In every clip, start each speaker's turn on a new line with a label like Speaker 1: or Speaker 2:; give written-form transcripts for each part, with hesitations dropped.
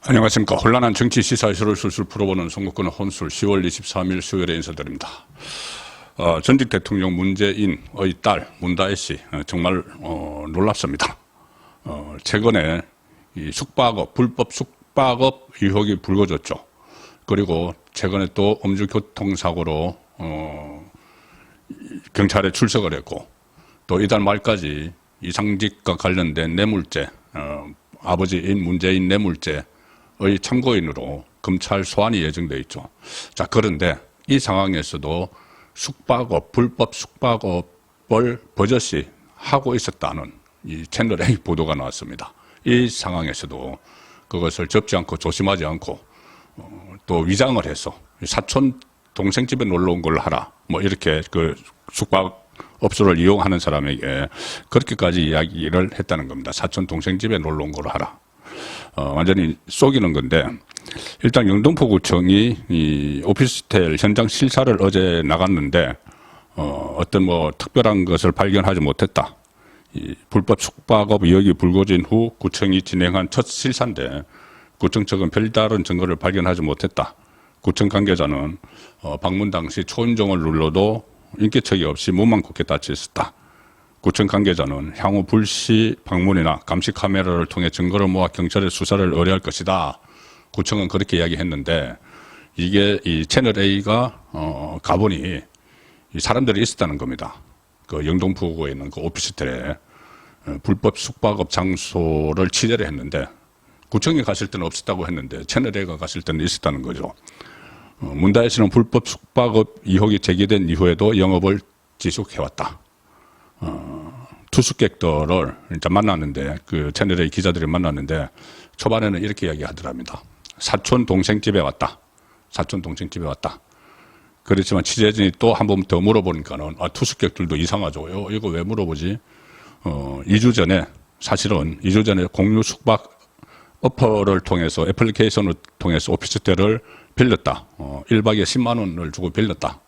Speaker 1: 안녕하십니까. 혼란한 정치 시사 이슈를 술술 풀어보는 송국근의 혼술 10월 23일 수요일에 인사드립니다. 전직 대통령 문재인의 딸 문다혜 씨 정말 놀랍습니다. 최근에 이 숙박업, 불법 숙박업 의혹이 불거졌죠. 그리고 최근에 또 음주교통사고로 경찰에 출석을 했고, 또 이달 말까지 이상직과 관련된 뇌물죄, 아버지인 문재인 뇌물죄의 참고인으로 검찰 소환이 예정되어 있죠. 자, 그런데 이 상황에서도 숙박업, 불법 숙박업을 버젓이 하고 있었다는 이 채널A 보도가 나왔습니다. 이 상황에서도 그것을 접지 않고 조심하지 않고 또 위장을 해서 사촌 동생 집에 놀러 온 걸 하라, 뭐 이렇게 그 숙박업소를 이용하는 사람에게 그렇게까지 이야기를 했다는 겁니다. 사촌 동생 집에 놀러 온 걸 하라. 완전히 속이는 건데, 일단 영등포구청이 이 오피스텔 현장 실사를 어제 나갔는데 어떤 뭐 특별한 것을 발견하지 못했다. 이 불법 숙박업 의혹이 불거진 후 구청이 진행한 첫 실사인데 구청 측은 별다른 증거를 발견하지 못했다. 구청 관계자는 방문 당시 초인종을 눌러도 인기척이 없이 문만 굳게 닫혀 있었다. 구청 관계자는 향후 불시 방문이나 감시 카메라를 통해 증거를 모아 경찰의 수사를 의뢰할 것이다. 구청은 그렇게 이야기했는데, 이게 이 채널A가 가보니 이 사람들이 있었다는 겁니다. 그 영등포구에 있는 그 오피스텔에 불법 숙박업 장소를 취재를 했는데, 구청에 갔을 때는 없었다고 했는데 채널A가 갔을 때는 있었다는 거죠. 문다혜 씨는 불법 숙박업 의혹이 제기된 이후에도 영업을 지속해왔다. 투숙객들을 일단 만났는데, 그 채널A 기자들이 만났는데 초반에는 이렇게 이야기하더랍니다. 사촌 동생 집에 왔다. 사촌 동생 집에 왔다. 그렇지만 취재진이 또 한 번 더 물어보니까는 투숙객들도 이상하죠. 이거 왜 물어보지? 2주 전에, 사실은 2주 전에 공유 숙박 어퍼를 통해서, 애플리케이션을 통해서 오피스텔을 빌렸다. 1박에 10만 원을 주고 빌렸다.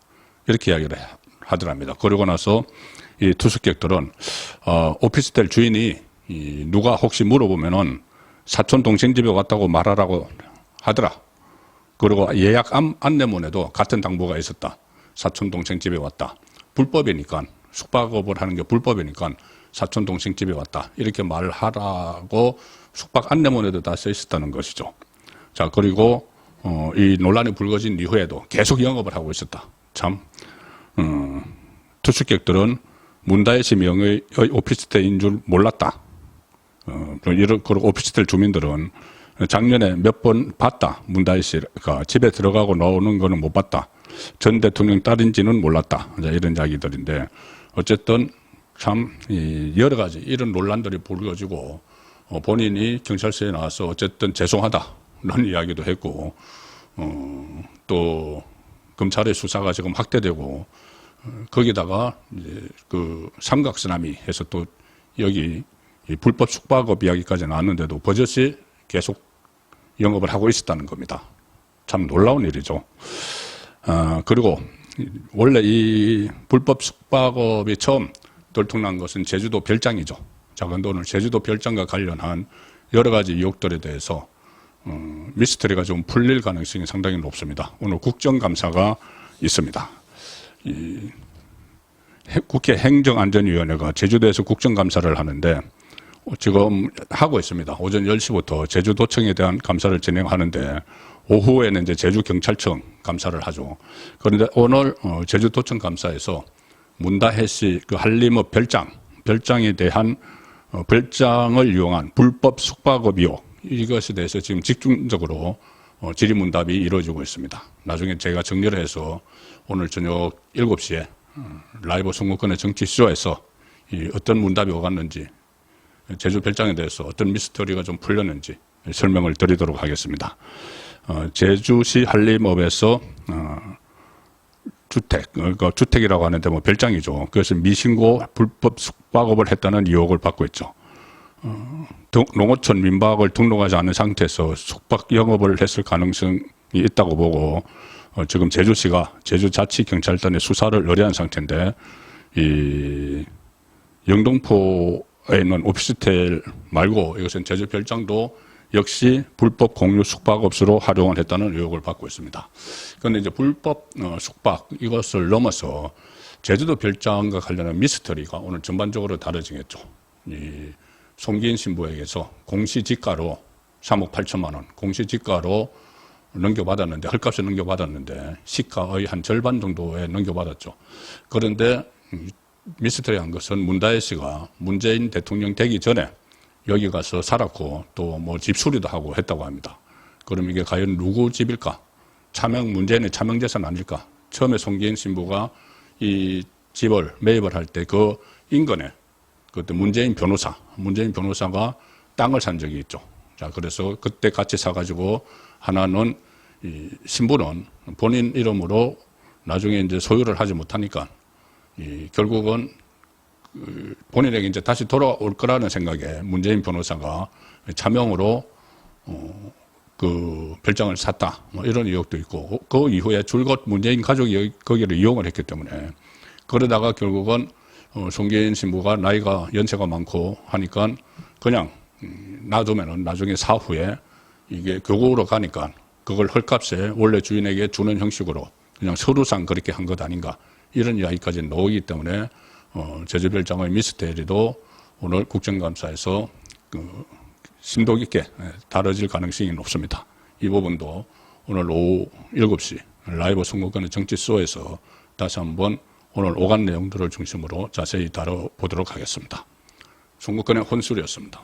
Speaker 1: 이렇게 이야기를 하더랍니다. 그러고 나서 이 투숙객들은 오피스텔 주인이 누가 혹시 물어보면은 사촌 동생 집에 왔다고 말하라고 하더라. 그리고 예약 안내문에도 같은 당부가 있었다. 사촌 동생 집에 왔다. 불법이니까, 숙박업을 하는 게 불법이니까 사촌 동생 집에 왔다. 이렇게 말을 하라고 숙박 안내문에도 다 써 있었다는 것이죠. 자, 그리고 이 논란이 불거진 이후에도 계속 영업을 하고 있었다. 참, 투숙객들은 문다혜 씨 명의 오피스텔인 줄 몰랐다. 그리고 오피스텔 주민들은 작년에 몇 번 봤다. 문다혜 씨가 집에 들어가고 나오는 거는 못 봤다. 전 대통령 딸인지는 몰랐다. 이런 이야기들인데, 어쨌든 참 여러 가지 이런 논란들이 불거지고 본인이 경찰서에 나와서 어쨌든 죄송하다는 이야기도 했고, 또 검찰의 수사가 지금 확대되고, 거기다가 이제 그 삼각쓰나미 해서 또 여기 불법 숙박업 이야기까지 나왔는데도 버젓이 계속 영업을 하고 있었다는 겁니다. 참 놀라운 일이죠. 그리고 원래 이 불법 숙박업이 처음 들통난 것은 제주도 별장이죠. 자, 근데 오늘 제주도 별장과 관련한 여러 가지 의혹들에 대해서 미스터리가 좀 풀릴 가능성이 상당히 높습니다. 오늘 국정감사가 있습니다. 국회 행정안전위원회가 제주도에서 국정감사를 하는데 지금 하고 있습니다. 오전 10시부터 제주도청에 대한 감사를 진행하는데 오후에는 이제 제주경찰청 감사를 하죠. 그런데 오늘 제주도청 감사에서 문다혜 씨 그 한림읍 별장에 대한 별장을 이용한 불법 숙박업 의혹, 이것에 대해서 지금 집중적으로 질의문답이 이루어지고 있습니다. 나중에 제가 정리를 해서 오늘 저녁 7시에 라이브 송국근의 정치쇼에서 어떤 문답이 오갔는지, 제주 별장에 대해서 어떤 미스터리가 좀 풀렸는지 설명을 드리도록 하겠습니다. 제주시 한림읍에서 주택이라고 하는데 뭐 별장이죠. 그것을 미신고 불법 숙박업을 했다는 의혹을 받고 있죠. 농어촌 민박을 등록하지 않은 상태에서 숙박 영업을 했을 가능성이 있다고 보고 지금 제주시가 제주자치경찰단에 수사를 의뢰한 상태인데, 이 영등포에 있는 오피스텔 말고 이것은 제주 별장도 역시 불법 공유 숙박업소로 활용을 했다는 의혹을 받고 있습니다. 그런데 이제 불법 숙박 이것을 넘어서 제주도 별장과 관련한 미스터리가 오늘 전반적으로 다뤄지겠죠. 이 송기인 신부에게서 공시지가로 3억 8천만 원 공시지가로 넘겨받았는데 헐값에 넘겨받았는데 시가의 한 절반 정도에 넘겨받았죠. 그런데 미스터리한 것은 문다혜 씨가 문재인 대통령 되기 전에 여기 가서 살았고 또 뭐 집수리도 하고 했다고 합니다. 그럼 이게 과연 누구 집일까? 문재인의 차명재산 아닐까? 처음에 송기인 신부가 이 집을 매입을 할 때 그 인근에 그때 문재인 변호사가 땅을 산 적이 있죠. 자, 그래서 그때 같이 사가지고 하나는 이 신부는 본인 이름으로 나중에 이제 소유를 하지 못하니까 결국은 본인에게 이제 다시 돌아올 거라는 생각에 문재인 변호사가 차명으로 그 별장을 샀다. 뭐 이런 의혹도 있고 그 이후에 줄곧 문재인 가족이 거기를 이용을 했기 때문에 그러다가 결국은 송기인 신부가 나이가 연세가 많고 하니까 그냥 놔두면은 나중에 사후에 이게 교구로 가니까 그걸 헐값에 원래 주인에게 주는 형식으로 그냥 서류상 그렇게 한 것 아닌가 이런 이야기까지 나오기 때문에 제주별장의 미스테리도 오늘 국정감사에서 심도 깊게 다뤄질 가능성이 높습니다. 이 부분도 오늘 오후 7시 라이브 선거권의 정치쇼에서 다시 한번 오늘 오간 내용들을 중심으로 자세히 다뤄보도록 하겠습니다. 선거권의 혼술이었습니다.